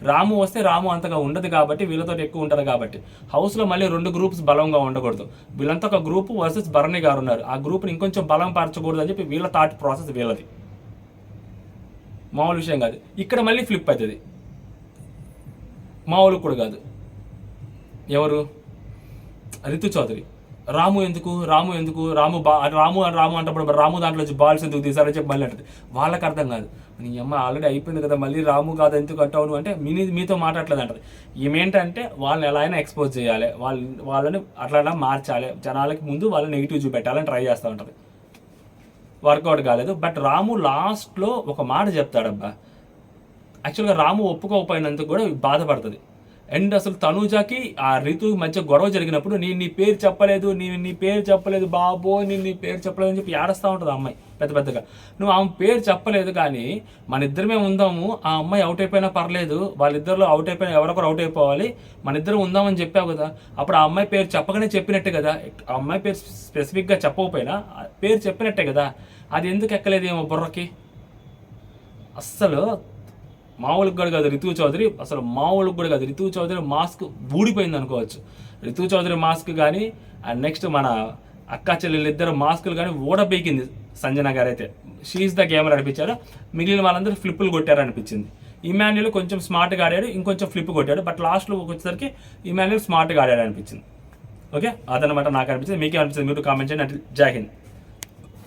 రాము వస్తే రాము అంతగా ఉండదు కాబట్టి వీళ్ళతో ఎక్కువ ఉంటారు కాబట్టి హౌస్లో మళ్ళీ 2 గ్రూప్స్ బలంగా ఉండకూడదు. వీళ్ళంతా ఒక గ్రూప్ వర్సెస్ భరణి గారు ఉన్నారు, ఆ గ్రూప్ని ఇంకొంచెం బలం పరచకూడదు అని చెప్పి వీళ్ళ థాట్ ప్రాసెస్ వీళ్ళది, మామూలు విషయం కాదు. ఇక్కడ మళ్ళీ ఫ్లిప్ అవుతుంది, మామూలు కూడా కాదు. ఎవరు రితు చౌదరి రాము ఎందుకు రాము అంటప్పుడు రాము దాంట్లో బాల్స్ ఎందుకు తీసారని చెప్పి మళ్ళీ అంటది. వాళ్ళకి అర్థం కాదు, నీ అమ్మ ఆల్రెడీ అయిపోయింది కదా మళ్ళీ రాము కాదు ఎందుకు అంటావు అంటే మీతో మాట్లాడలేదు అంటది. ఏమేంటంటే వాళ్ళని ఎలా అయినా ఎక్స్పోజ్ చేయాలి, వాళ్ళని అట్లా మార్చాలి, జనాలకి ముందు వాళ్ళని నెగిటివ్ చూపెట్టాలని ట్రై చేస్తూ ఉంటుంది. వర్కౌట్ కాలేదు. బట్ రాము లాస్ట్లో ఒక మాట చెప్తాడబ్బా, యాక్చువల్గా రాము ఒప్పుకోకపోయినందుకు కూడా బాధపడుతుంది. అండ్ అసలు తనూజాకి ఆ రితు మధ్య గొడవ జరిగినప్పుడు నీ పేరు చెప్పలేదు బాబో, నీ పేరు చెప్పలేదు అని చెప్పి ఏడుస్తూ ఉంటుంది ఆ అమ్మాయి పెద్దగా. నువ్వు ఆమె పేరు చెప్పలేదు కానీ మన ఇద్దరమే ఉందాము, ఆ అమ్మాయి అవుట్ అయిపోయినా పర్లేదు, వాళ్ళిద్దరిలో అవుట్ అయిపోయినా ఎవరొకరు అవుట్ అయిపోవాలి, మన ఇద్దరు ఉందామని చెప్పావు కదా, అప్పుడు ఆ అమ్మాయి పేరు చెప్పగానే చెప్పినట్టే కదా, ఆ అమ్మాయి పేరు స్పెసిఫిక్గా చెప్పకపోయినా పేరు చెప్పినట్టే కదా, అది ఎందుకు ఎక్కలేదేమో బుర్రకి. అస్సలు మామూలుగా కూడా కాదు రితు చౌదరి, అసలు మామూలుగా కూడా కాదు. రితు చౌదరి మాస్క్ ఊడిపోయింది అనుకోవచ్చు. రితు చౌదరి మాస్క్ కానీ అండ్ నెక్స్ట్ మన అక్క చెల్లెళ్ళిద్దరు మాస్కులు కానీ ఊడబీకింది సంజన గారు అయితే. షీఈస్ ద గేమర్ అనిపించారు, మిగిలిన వాళ్ళందరూ ఫ్లిప్పులు కొట్టారు అనిపించింది. ఇమాన్యుల్ కొంచెం స్మార్ట్గా ఆడాడు, ఇంకొంచెం ఫ్లిప్ కొట్టాడు, బట్ లాస్ట్లో వచ్చేసరికి ఇమాన్యుల్ స్మార్ట్గా ఆడాడు అనిపించింది. ఓకే, అదనమాట నాకు అనిపించింది. మీకేమనిపించింది మీరు కామెంట్ చేయండి. జై హింద్.